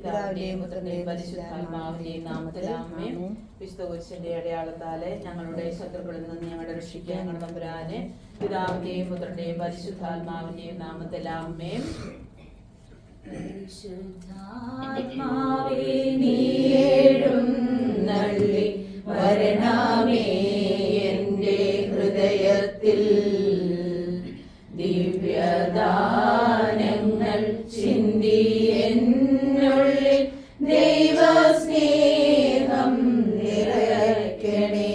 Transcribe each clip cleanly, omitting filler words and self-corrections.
പിതാവിന്റെയും പുത്രന്റെയും പരിശുദ്ധാത്മാവിന്റെയും നാമത്തിൽ ആമേൻ. വിശുദ്ധ കുരിശിന്റെ അടയാളത്താലെ ഞങ്ങളുടെ ശത്രുക്കളിൽ നിന്ന് ഞങ്ങളുടെ രക്ഷിക്കാൻ ഞങ്ങളുടെ തമ്പുരാനെ, പിതാവിന്റെയും പുത്രന്റെയും പരിശുദ്ധാത്മാവിന്റെയും നാമത്തിൽ ആമേൻ. പരിശുദ്ധാത്മാവേ നീ എഴുന്നള്ളി വരണമേ എൻ്റെ ഹൃദയത്തിൽ, ദിവ്യദാനങ്ങൾ ചിന്തി എന്നുള്ളിൽ ദൈവസ്നേഹം നിറയ്ക്കണേ.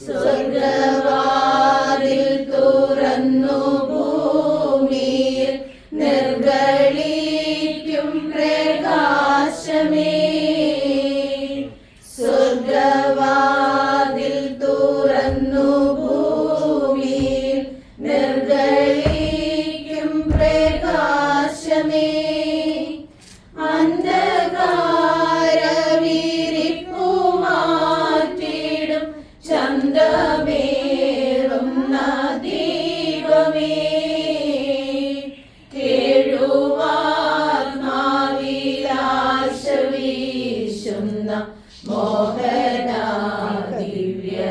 സ്വർഗവാതിൽ തുറന്നു ഭൂമിയിൽ നിർഗളിക്കും പ്രകാശമേ, സ്വർഗവാതിൽ തുറന്നു ഭൂമിയിൽ നിർഗളിക്കും പ്രകാശമേ. അന്ധകാരവിരിപ്പു മാറ്റിടും ചന്തമേറുന്ന ദീപമേ, കേഴുവാത്മാവിലാശ വീശുന്ന മോഹന ദിവ്യഗാനമേ.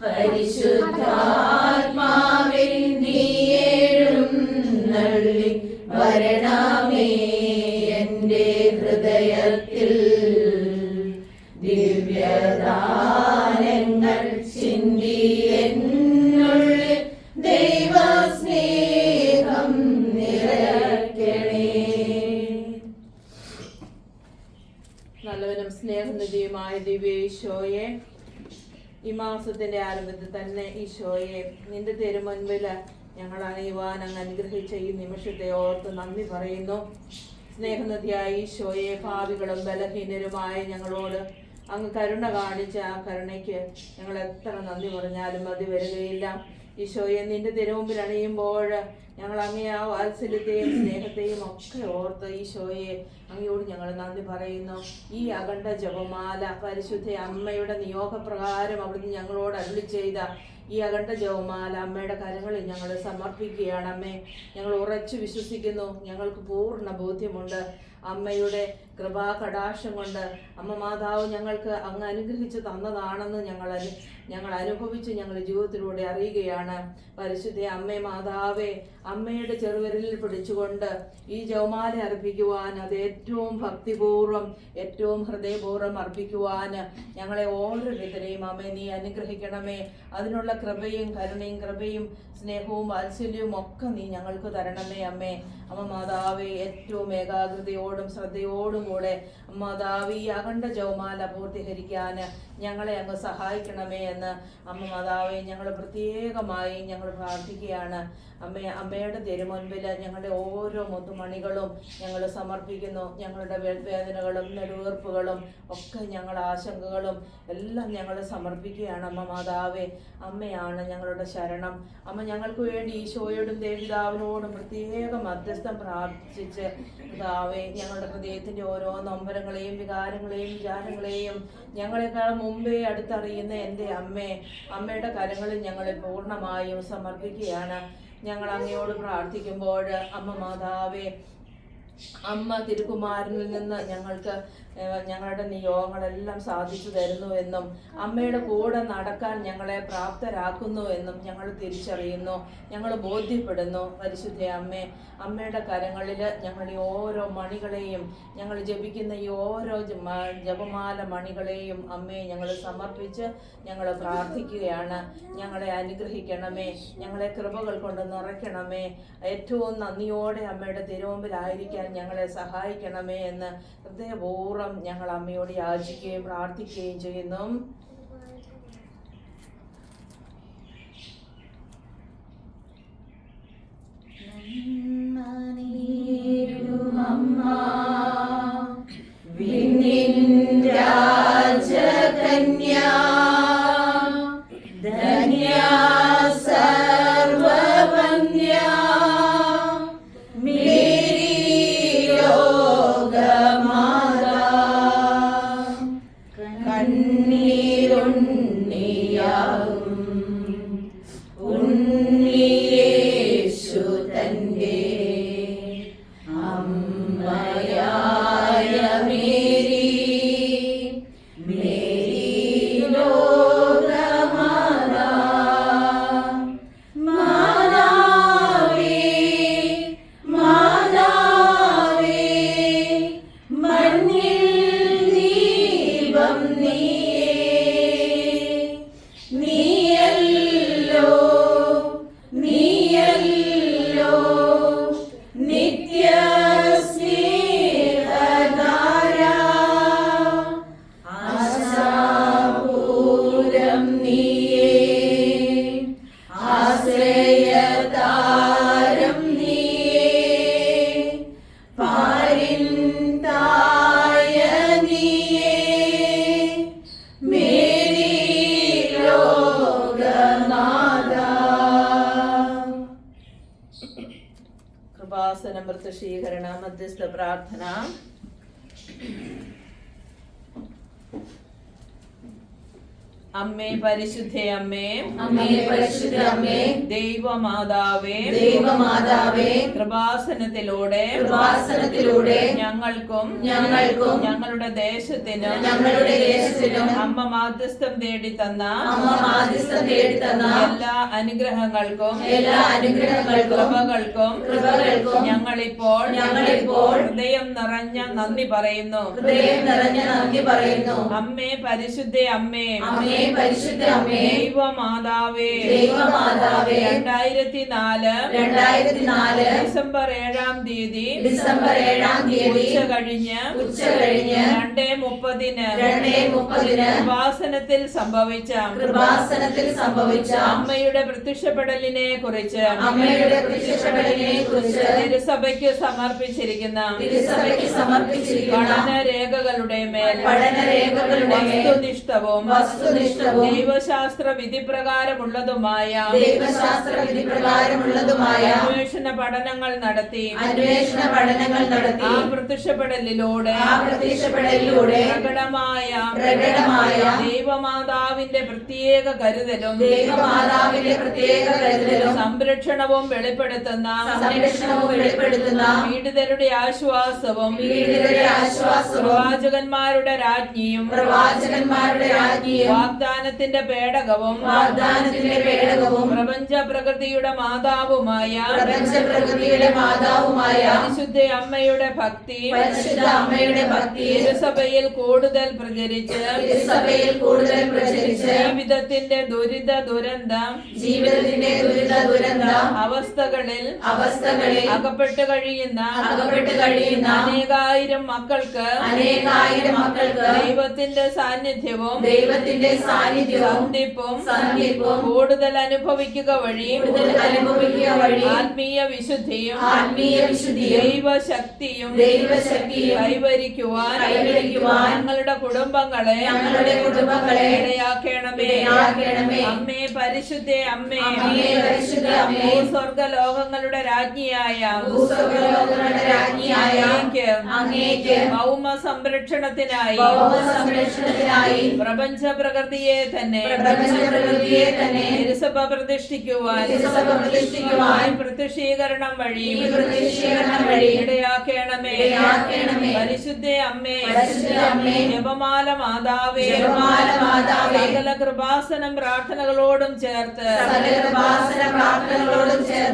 പരിശുദ്ധാത്മാവേ നീ എഴുന്നള്ളി വരണമേ എൻ്റെ ഹൃദയത്തിൽ, ദിവ്യദാനങ്ങൾ ചിന്തി എന്നുള്ളിൽ ദൈവസ്നേഹം നിറയ്ക്കണേ. നല്ലവനും സ്നേഹനിധിയുമായ ദിവ്യേശോയെ, ഈ മാസത്തിന്റെ ആരംഭത്തിൽ തന്നെ ഈശോയെ നിന്റെ തിരുമുൻപില് ഞങ്ങൾ അണിയുവാൻ അങ്ങ് അനുഗ്രഹിച്ച ഈ നിമിഷത്തെ ഓർത്ത് നന്ദി പറയുന്നു. സ്നേഹനിധിയായ ഈശോയെ, പാപികളും ബലഹീനരുമായ ഞങ്ങളോട് അങ്ങ് കരുണ കാണിച്ച ആ കരുണയ്ക്ക് ഞങ്ങൾ എത്ര നന്ദി പറഞ്ഞാലും മതി വരികയില്ല. ഈശോയെ, നിന്റെ തിരുമുമ്പിൽ അണിയുമ്പോൾ ഞങ്ങൾ അങ്ങേ ആ വാത്സല്യത്തെയും സ്നേഹത്തെയും ഒക്കെ ഓർത്ത് ഈശോയെ അങ്ങയോട് ഞങ്ങൾ നന്ദി പറയുന്നു. ഈ അഖണ്ഡ ജപമാല പരിശുദ്ധ അമ്മയുടെ നിയോഗപ്രകാരം അവിടുന്ന് ഞങ്ങളോട് അരുളി ചെയ്ത ഈ അഖണ്ഡ ജപമാല അമ്മയുടെ കരങ്ങളിൽ ഞങ്ങൾ സമർപ്പിക്കുകയാണ്. അമ്മേ, ഞങ്ങൾ ഉറച്ചു വിശ്വസിക്കുന്നു, ഞങ്ങൾക്ക് പൂർണ്ണ ബോധ്യമുണ്ട് അമ്മയുടെ കൃപാകടാക്ഷം കൊണ്ട് അമ്മ മാതാവ് ഞങ്ങൾക്ക് അങ്ങ് അനുഗ്രഹിച്ച് തന്നതാണെന്ന് ഞങ്ങൾ അനുഭവിച്ച് ഞങ്ങളുടെ ജീവിതത്തിലൂടെ അറിയുകയാണ്. പരിശുദ്ധ അമ്മേ മാതാവേ, അമ്മയുടെ ചെറുവിരലിൽ പിടിച്ചുകൊണ്ട് ഈ ജപമാല അർപ്പിക്കുവാൻ, അത് ഏറ്റവും ഭക്തിപൂർവ്വം ഏറ്റവും ഹൃദയപൂർവ്വം അർപ്പിക്കുവാൻ ഞങ്ങളെ ഓരോരുത്തരെയും അമ്മേ നീ അനുഗ്രഹിക്കണമേ. അതിനുള്ള കൃപയും കരുണയും സ്നേഹവും വാത്സല്യവും ഒക്കെ നീ ഞങ്ങൾക്ക് തരണമേ. അമ്മേ, അമ്മ മാതാവേ, ഏറ്റവും ഏകാഗ്രതയോടും ശ്രദ്ധയോടും കൂടെ മാതാവ് ഈ അഖണ്ഡ ജപമാല പൂർത്തീകരിക്കാൻ ഞങ്ങളെ അങ്ങ് സഹായിക്കണമേ എന്ന് അമ്മ മാതാവേ ഞങ്ങൾ പ്രത്യേകമായി ഞങ്ങൾ പ്രാർത്ഥിക്കുകയാണ്. അമ്മയുടെ തിരുമുൻപിൽ ഞങ്ങളുടെ ഓരോ മുത്തുമണികളും ഞങ്ങൾ സമർപ്പിക്കുന്നു. ഞങ്ങളുടെ വേദനകളും നെടുവീർപ്പുകളും ഒക്കെ ഞങ്ങളുടെ ആശങ്കകളും എല്ലാം ഞങ്ങൾ സമർപ്പിക്കുകയാണ്. അമ്മ മാതാവേ, അമ്മയാണ് ഞങ്ങളുടെ ശരണം. അമ്മ ഞങ്ങൾക്ക് വേണ്ടി ഈശോയോടും ദേവിതാവിനോടും പ്രത്യേകം മധ്യസ്ഥം പ്രാർത്ഥിച്ച് പിതാവേ, ഞങ്ങളുടെ ഹൃദയത്തിൻ്റെ ഓരോ നൊമ്പരങ്ങളെയും വികാരങ്ങളെയും വിചാരങ്ങളെയും ഞങ്ങളെക്കാൾ മുമ്പേ അടുത്തറിയുന്ന എൻ്റെ അമ്മയുടെ കരങ്ങളിൽ ഞങ്ങളെ പൂർണ്ണമായും സമർപ്പിക്കുകയാണ്. ഞങ്ങൾ അങ്ങയോട് പ്രാർത്ഥിക്കുമ്പോൾ അമ്മ മാതാവേ, അമ്മ തിരുക്കുമാരനിൽ നിന്ന് ഞങ്ങൾക്ക് ഞങ്ങളുടെ നിയോഗങ്ങളെല്ലാം സാധിച്ചു തരുന്നു എന്നും അമ്മയുടെ കൂടെ നടക്കാൻ ഞങ്ങളെ പ്രാപ്തരാക്കുന്നു എന്നും ഞങ്ങൾ തിരിച്ചറിയുന്നു, ഞങ്ങൾ ബോധ്യപ്പെടുന്നു. പരിശുദ്ധ അമ്മയുടെ കരങ്ങളിൽ ഞങ്ങളുടെ ഓരോ മണികളെയും, ഞങ്ങൾ ജപിക്കുന്ന ഈ ഓരോ ജപമാല മണികളെയും അമ്മയെ ഞങ്ങൾ സമർപ്പിച്ച് ഞങ്ങൾ പ്രാർത്ഥിക്കുകയാണ്. ഞങ്ങളെ അനുഗ്രഹിക്കണമേ, ഞങ്ങളെ കൃപകൾ കൊണ്ട് നിറയ്ക്കണമേ, ഏറ്റവും നന്ദിയോടെ അമ്മയുടെ തിരുമുമ്പിലായിരിക്കാൻ ഞങ്ങളെ സഹായിക്കണമേ എന്ന് ഹൃദയപൂർവ്വം ഞങ്ങൾ അമ്മയോട് യാചിക്കുകയും പ്രാർത്ഥിക്കുകയും ചെയ്യുന്നു. രാജകന്യാ ധന്യാ സർവവന്യാ കണ്ണീർ കൃപാസനം പ്രത്യക്ഷീകരണ മധ്യസ്ഥ പ്രാർത്ഥന. അമ്മേ പരിശുദ്ധേ അമ്മേ, അമ്മേ പരിശുദ്ധ അമ്മേ, ദൈവമാതാവേ, ദൈവമാതാവേ, കൃപാസനത്തിലൂടെ ഞങ്ങൾക്കും ഞങ്ങളുടെ ദേശത്തിനും അമ്മ മാധ്യസ്ഥം തേടി തന്ന എല്ലാ അനുഗ്രഹങ്ങൾക്കും കൃപകൾക്കും ഞങ്ങളിപ്പോൾ ഹൃദയം നിറഞ്ഞ നന്ദി പറയുന്നു. അമ്മേ പരിശുദ്ധേ അമ്മേ, പരിശുദ്ധ അമ്മേ, ദൈവമാതാവേ, 2004 ഡിസംബർ 7-ാം തീയതി ഉച്ച കഴിഞ്ഞ് 2:30 കൃപാസനത്തിൽ സംഭവിച്ച അമ്മയുടെ പ്രത്യക്ഷപ്പെടലിനെ കുറിച്ച് തിരുസഭയ്ക്ക് സമർപ്പിച്ചിരിക്കുന്ന പഠനരേഖകളുടെ മേൽ വസ്തുനിഷ്ഠവും ദൈവശാസ്ത്ര വിധിപ്രകാരമുള്ളതുമായ അന്വേഷണ പഠനങ്ങൾ നടത്തി ആ പ്രത്യക്ഷപ്പെടലിലൂടെ പ്രകടമായ ദൈവമാതാവിന്റെ പ്രത്യേക കരുതലും സംരക്ഷണവും വെളിപ്പെടുത്തുന്ന പീഡിതരുടെ ആശ്വാസവും പ്രവാചകന്മാരുടെ രാജ്ഞിയും വാഗ്ദാനത്തിന്റെ പേടകവും പ്രപഞ്ച പ്രകൃതിയുടെ മാതാവുമായ പരിശുദ്ധ അമ്മയുടെ ഭക്തി തിരുസഭയിൽ കൂടുതൽ പ്രചരിച്ച് ജീവിതത്തിന്റെ ദുരിത ദുരന്തം അവസ്ഥകളിൽ അകപ്പെട്ടു കഴിയുന്ന അനേകായിരം മക്കൾക്ക് ദൈവത്തിന്റെ സാന്നിധ്യവും സന്ധിപ്പും കൂടുതൽ അനുഭവിക്കുക വഴി ആത്മീയ വിശുദ്ധിയും ദൈവശക്തിയും കൈവരിക്കുവാൻ ഞങ്ങളുടെ കുടുംബങ്ങളെ ഇടയാക്കണമേ. അമ്മേ പരിശുദ്ധേ അമ്മേ, സ്വർഗലോകങ്ങളുടെ രാജ്ഞിയായ അങ്ങേക്ക് ഭൗമ സംരക്ഷണത്തിനായി പ്രപഞ്ച പ്രകൃതിയെ തന്നെ തിരുസഭ പ്രതിഷ്ഠിക്കുവാൻ പ്രത്യക്ഷീകരണം വഴി ഇടയാക്കണമേ. പരിശുദ്ധേ അമ്മേ, ജപമാല മാതാവേ, സകല കൃപാസനം പ്രാർത്ഥനകളോടും ചേർത്ത്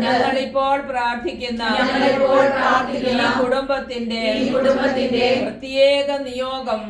ഞങ്ങളിപ്പോൾ പ്രാർത്ഥിക്കുന്ന ഈ കുടുംബത്തിന്റെ പ്രത്യേക നിയോഗം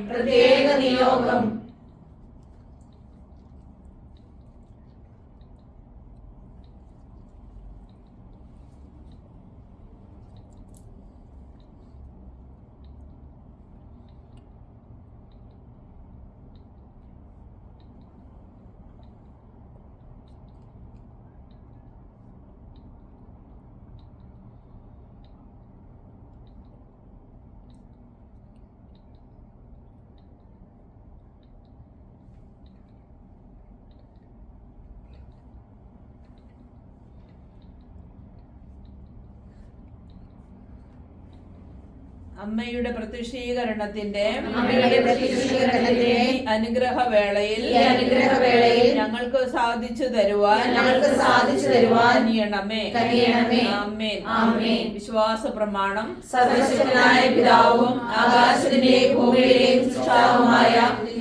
അമ്മയുടെ പ്രത്യക്ഷീകരണത്തിന്റെ അനുഗ്രഹവേളയിൽ ഞങ്ങൾക്ക് സാധിച്ചു തരുവാൻ ആമേൻ. വിശ്വാസ പ്രമാണം. സർവശക്തനായ പിതാവും ആകാശത്തിന്റെയും ഭൂമിയുടെയും സൃഷ്ടാവുമായ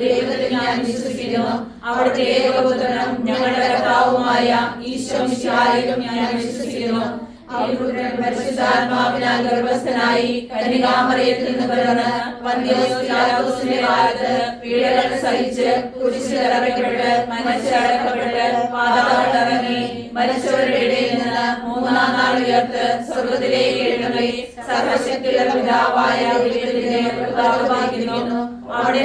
ദൈവത്തിൽ ഞാൻ വിശ്വസിക്കുന്നു. അവിടുത്തെ ഏകപുത്രനും ഞങ്ങളുടെ കർത്താവുമായ ഈശോ മിശിഹായിലും ഞാൻ വിശ്വസിക്കുന്നു. പരിശുദ്ധാത്മാവിനാൽ ഗർഭസ്ഥനായി കന്യകാമറിയത്തിൽ നിന്ന് പിറന്ന് പന്തിയോസ് പിലാത്തോസിന്റെ കാലത്ത് പീഡകൾ സഹിച്ച് കുരിശിൽ തറയ്ക്കപ്പെട്ട് മരിച്ചടക്കപ്പെട്ട് പാതാളത്തിലിറങ്ങി മരിച്ചവരുടെ ഇടയിൽ നിന്ന് മൂന്നാം നാൾ ഉയർത്ത് സ്വർഗ്ഗത്തിലേക്ക് എഴുന്നള്ളി സർവശക്തിയുള്ള പിതാവായ ദൈവത്തിന്റെ പ്രതാപമായിരിക്കുന്നു. അവിടെ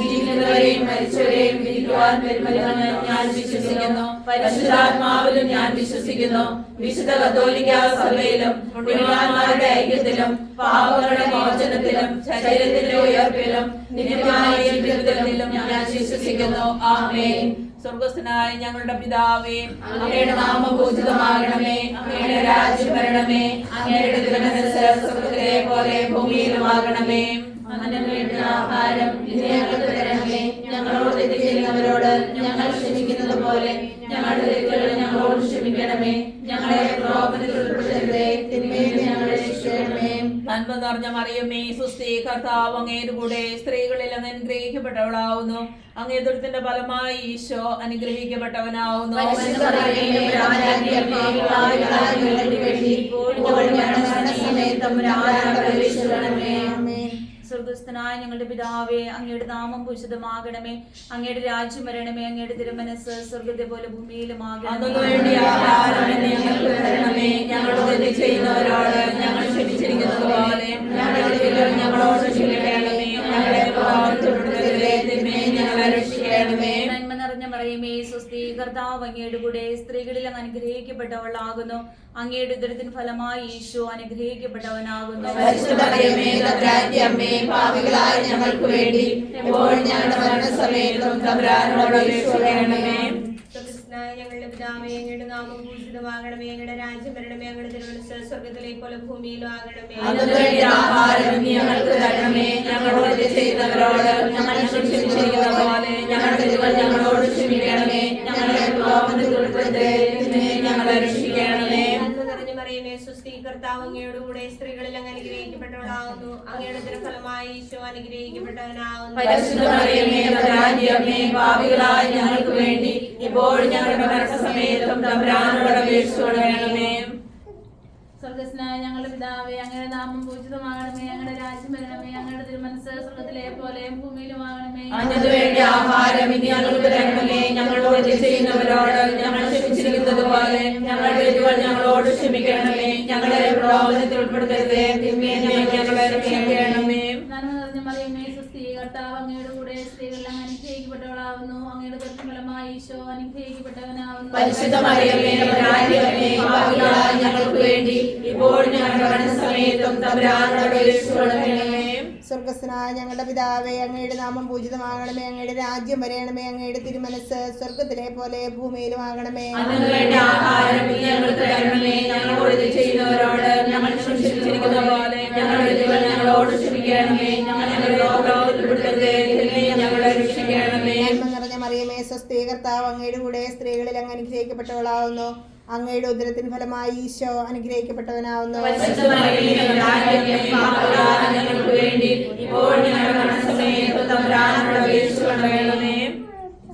ജീവിക്കുന്നവരെയും മരിച്ചവരെയും വിധിക്കുവാൻ വരുമെന്ന് ഞാൻ വിശ്വസിക്കുന്നു. പരിശുദ്ധാത്മാവിലും ഞാൻ വിശ്വസിക്കുന്നു. വിശുദ്ധ കത്തോലിക്ക സഭയിലും പുണ്യവാന്മാരുടെ ഐക്യത്തിലും പാപങ്ങളുടെ മോചനത്തിലും ശരീരത്തിന്റെ ഉയർപ്പിലും നിത്യമായ ജീവിതത്തിലും ഞാൻ വിശ്വസിക്കുന്നു. ആമേൻ. സ്വർഗസ്ഥനായ ഞങ്ങളുടെ പിതാവേ, അങ്ങയുടെ നാമം പൂജിതമാകണമേ. അങ്ങയുടെ രാജ്യം വരണമേ. അങ്ങയുടെ തിരുമനസ്സ് സ്വർഗ്ഗത്തിലെ പോലെ ഭൂമിയിലുമാകണമേ. അന്നം വേണ്ട ആഹാരം ഇന്ന് ഞങ്ങൾക്ക് തരണമേ. ഞങ്ങളോട് തെറ്റ് ചെയ്യുന്നവരോട് ഞങ്ങൾ ക്ഷമിക്കുന്നത് പോലെ ഞങ്ങളുടെ തെറ്റുകൾ ഞങ്ങളോട് ക്ഷമിക്കണമേ. ഞങ്ങളെ പ്രലോഭനത്തിൽ ഉൾപ്പെടുത്തരുതേ, തിന്മയിൽ നിന്ന് ഞങ്ങളെ രക്ഷിക്കണമേ. നന്മ നിറഞ്ഞ മറിയമേ, സ്വസ്തി, കർത്താവ് അങ്ങയുടെ കൂടെ സ്ത്രീകളിൽ അങ്ങ് അനുഗ്രഹിക്കപ്പെട്ടവളാവുന്നു. അങ്ങേ ദുരിതത്തിന്റെ ഫലമായി ഈശോ അനുഗ്രഹിക്കപ്പെട്ടവനാവുന്നു. സ്വർഗസ്ഥനായ ഞങ്ങളുടെ പിതാവേ, അങ്ങയുടെ നാമം പൂജിതമാകണമേ. അങ്ങയുടെ രാജ്യം വരണമേ. അങ്ങയുടെ തിരുമനസ്സ് സ്വർഗ്ഗത്തെ പോലെ ഭൂമിയിലുമാകണമേ. ഞങ്ങളോട് തെറ്റ് ചെയ്യുന്നവരോട് ഞങ്ങൾ ക്ഷമിച്ചിരിക്കുന്നത് പോലെ ഞങ്ങളോട് ക്ഷമിക്കണമേ. ഞങ്ങളെ പ്രലോഭനത്തിൽപ്പെടുത്തരുതേ, തിന്മയിൽ നിന്ന് ഞങ്ങളെ രക്ഷിക്കണമേ. നന്മ നിറഞ്ഞ മറിയമേ, സ്വസ്തി, കർത്താവ് അങ്ങയുടെ കൂടെ സ്ത്രീകളിൽ അങ്ങ് അനുഗ്രഹിക്കപ്പെട്ടവളാകുന്നു. അങ്ങയുടെ ഉദരത്തിൻ ഫലമായി ഈശോ അനുഗ്രഹിക്കപ്പെട്ടവനാകുന്നു. പാപികളായ ഞങ്ങൾക്ക് വേണ്ടി എപ്പോഴും ഞങ്ങളുടെ മരണസമയത്തും തമ്പുരാനോട് അപേക്ഷിക്കണമേ. ഞങ്ങളുടെ പിതാവേ, അങ്ങയുടെ നാമം പൂജിതമാകണമേ. അങ്ങയുടെ രാജ്യം വരണമേ. അങ്ങയുടെ തിരുമനസ്സ് സ്വർഗ്ഗത്തിലെ പോലെ ഭൂമിയിലും ആകണമേ. അതിനുവേണ്ടി ആഹാരം ഞങ്ങൾക്ക് തരണമേ. ഞങ്ങളോട് തെറ്റ് ചെയ്യുന്നവരോട് ഞങ്ങൾ ക്ഷമിച്ചിരിക്കുന്ന പോലെ ഞങ്ങളുടെ തെറ്റുകൾ ഞങ്ങളോട് ക്ഷമിക്കണമേ. ഞങ്ങളെ പ്രലോഭനത്തിൽ ഉൾപ്പെടുത്തരുതേ, തിന്മയിൽ നിന്ന് ഞങ്ങളെ രക്ഷിക്കണമേ. നന്മ നിറഞ്ഞ മറിയമേ, സ്വസ്തി, കർത്താവ് അങ്ങയുടെ കൂടെ സ്ത്രീകളിൽ അങ്ങ് അനുഗ്രഹിക്കപ്പെട്ടവളാകുന്നു. അങ്ങയുടെ ഫലമായി ഈശോ അനുഗ്രഹിക്കപ്പെട്ടവനാകുന്നു. പരിശുദ്ധ മറിയമേ, തമ്പുരാന്റെ അമ്മേ, പാപികളായ ഞങ്ങൾക്ക് വേണ്ടി ഇപ്പോഴും ഞങ്ങളുടെ മരണസമയത്തും തമ്പുരാനോട് അപേക്ഷിച്ചുകൊള്ളണമേ. സ്വർഗസ്നായ ഞങ്ങളുടെ പിതാവേ, അങ്ങയുടെ നാമം പൂജിതമാകണമേ. അങ്ങയുടെ രാജ്യം വരണമേ. അങ്ങയുടെ തിരുമനസ്സ് സ്വർഗ്ഗത്തിലെ പോലെ ഭൂമിയിലുമാകണമേ. അതിനു വേണ്ടി ആഹാരം ഇനി ഞങ്ങൾക്ക് തരണമേ. ഞങ്ങളോട് തെറ്റ് ചെയ്യുന്നവരോട് ഞങ്ങൾ ക്ഷമിച്ചിരിക്കുന്നത് പോലെ ഞങ്ങളുടെ തെറ്റുകൾ ഞങ്ങളോട് ക്ഷമിക്കണമേ. ഞങ്ങളെ പ്രലോഭനത്തിൽ ഉൾപ്പെടുത്തരുതേ, തിന്മയിൽ നിന്ന് ഞങ്ങളെ രക്ഷിക്കണമേ. നന്മ നിറഞ്ഞ മറിയമേ, സ്വസ്തി, കർത്താവ് അങ്ങയുടെ കൂടെ സ്ത്രീകളിൽ അങ്ങ് അനുഗ്രഹിക്കപ്പെട്ടവളാവുന്നു. അങ്ങയുടെ ഫലമായി ഈശോ അനുഗ്രഹിക്കപ്പെട്ടവനാവുന്നു. പരിശുദ്ധ മറിയമേ, തമ്പുരാന്റെ അമ്മേ, പാപികളായ ഞങ്ങൾക്ക് വേണ്ടി ഇപ്പോഴും ഞങ്ങളുടെ മരണസമയത്തും തമ്പുരാനോട് അപേക്ഷിച്ചുകൊള്ളണമേ. സ്വർഗസ്ഥനായ ഞങ്ങളുടെ പിതാവേ, അങ്ങയുടെ നാമം പൂജിതമാകണമേ. അങ്ങയുടെ രാജ്യം വരണമേ. അങ്ങയുടെ തിരുമനസ്സ് സ്വർഗ്ഗത്തിലെ പോലെ ഭൂമിയിലും ആകണമേ. അതിനുവേണ്ടി ആഹാരം ഇനി ഞങ്ങൾക്ക് തരണമേ. ഞങ്ങളോട് തെറ്റ് ചെയ്യുന്നവരോട് ഞങ്ങൾ ക്ഷമിച്ചിരിക്കുന്ന പോലെ ഞങ്ങളുടെ തെറ്റുകൾ ഞങ്ങളോട് ക്ഷമിക്കണമേ. ഞങ്ങളെ പ്രലോഭനത്തിൽ ഉൾപ്പെടുത്തരുതേ, തിന്മയിൽ നിന്ന് ഞങ്ങളെ രക്ഷിക്കണമേ. നന്മ നിറഞ്ഞ മറിയമേ, സ്വസ്തി, കർത്താവ് അങ്ങയുടെ കൂടെ സ്ത്രീകളിൽ അങ്ങ് അനുഗ്രഹിക്കപ്പെട്ടവളാവുന്നു. അങ്ങയുടെ ഉദരത്തിൻ ഫലമായി ഈശോ അനുഗ്രഹിക്കപ്പെട്ടവനാവുന്നു. പരിശുദ്ധ മറിയമേ, തമ്പുരാന്റെ അമ്മേ, പാപികളായ ഞങ്ങൾക്ക് വേണ്ടി ഇപ്പോഴും ഞങ്ങളുടെ മരണസമയത്തും തമ്പുരാനോട് അപേക്ഷിച്ചുകൊള്ളണമേ.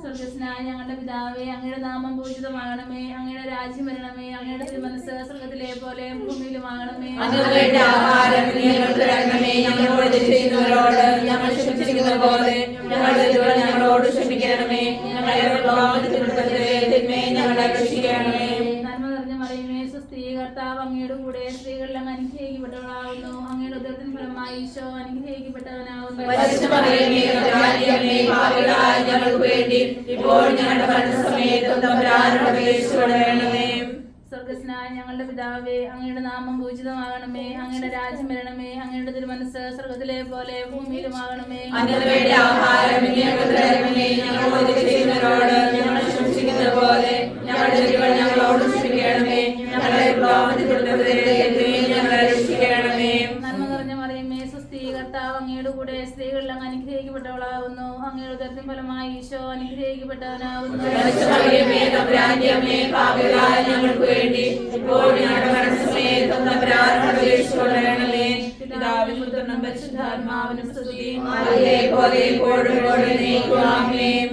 സ്വർഗസ്നായ ഞങ്ങളുടെ പിതാവേ, അങ്ങയുടെ നാമം പൂജിതമാകണമേ. അങ്ങയുടെ രാജ്യം വരണമേ. അങ്ങയുടെ തിരുമനസ്സ് സ്വർഗ്ഗത്തിലെ പോലെ ഭൂമിയിലുമാകണമേ. അതിനുവേണ്ടി ആഹാരം ഇനി ഞങ്ങൾക്ക് തരണമേ. ഞങ്ങളോട് തെറ്റ് ചെയ്യുന്നവരോട് ഞങ്ങൾ ക്ഷമിച്ചിരിക്കുന്നത് പോലെ ഞങ്ങളുടെ തെറ്റുകൾ ഞങ്ങളോട് ക്ഷമിക്കണമേ. ഞങ്ങളെ പ്രലോഭനത്തിൽ ഉൾപ്പെടുത്തരുതേ, തിന്മയിൽ നിന്ന് ഞങ്ങളെ രക്ഷിക്കണമേ. നന്മ നിറഞ്ഞ മറിയമേ, സ്വസ്തി, കർത്താവ് അങ്ങയുടെ കൂടെ സ്ത്രീകളിൽ അങ്ങ് അനുഗ്രഹിക്കപ്പെട്ടവളാവുന്നു. അങ്ങയുടെ ഉദരത്തിൻ ഫലമായി ഈശോ അനുഗ്രഹിക്കപ്പെട്ടവനാവുന്നു. പരിശുദ്ധ മറിയമേ, തമ്പുരാന്റെ അമ്മേ, പാപികളായ ഞങ്ങൾക്ക് വേണ്ടി ഇപ്പോഴും ഞങ്ങളുടെ മരണസമയത്തും തമ്പുരാനോട് അപേക്ഷിച്ചുകൊള്ളണമേ. സ്വർഗസ്നായ ഞങ്ങളുടെ പിതാവേ, അങ്ങയുടെ നാമം പൂജിതമാകണമേ. അങ്ങയുടെ രാജ്യം വരണമേ. അങ്ങയുടെ തിരുമനസ്സ് സ്വർഗ്ഗത്തിലെ പോലെ ഭൂമിയിലുമാകണമേ. അതിനുവേണ്ടി ആഹാരം ഇനി ഞങ്ങൾക്ക് തരണമേ. ഞങ്ങളോട് തെറ്റ് ചെയ്യുന്നവരോട് ഞങ്ങൾ ക്ഷമിച്ചിരിക്കുന്നത് പോലെ ഞങ്ങളുടെ തെറ്റുകൾ ഞങ്ങളോട് ക്ഷമിക്കണമേ. ഞങ്ങളെ പ്രലോഭനത്തിൽ ഉൾപ്പെടുത്തരുതേ, തിന്മയിൽ നിന്ന് ഞങ്ങളെ രക്ഷിക്കണമേ. നന്മ നിറഞ്ഞ മറിയമേ, സ്വസ്തി, കർത്താവ് അങ്ങയുടെ കൂടെ സ്ത്രീകളിൽ അങ്ങ് അനുഗ്രഹിക്കപ്പെട്ടവളാവുന്നു. അങ്ങയുടെ ഉദരത്തിൻ ഫലമായി ഈശോ അനുഗ്രഹിക്കപ്പെട്ടവനാവുന്നു. പരിശുദ്ധ മറിയമേ, തമ്പുരാന്റെ അമ്മേ, പാപികളായ ഞങ്ങൾക്ക് വേണ്ടി ഇപ്പോഴും ഞങ്ങളുടെ മരണസമയത്തും തമ്പുരാനോട് അപേക്ഷിച്ചുകൊള്ളണമേ. പിതാവിനും പുത്രനും പരിശുദ്ധാത്മാവിനും സ്തുതി. ആദിയിലെ പോലെ ഇപ്പോഴും എപ്പോഴും എന്നേക്കും ആമേൻ.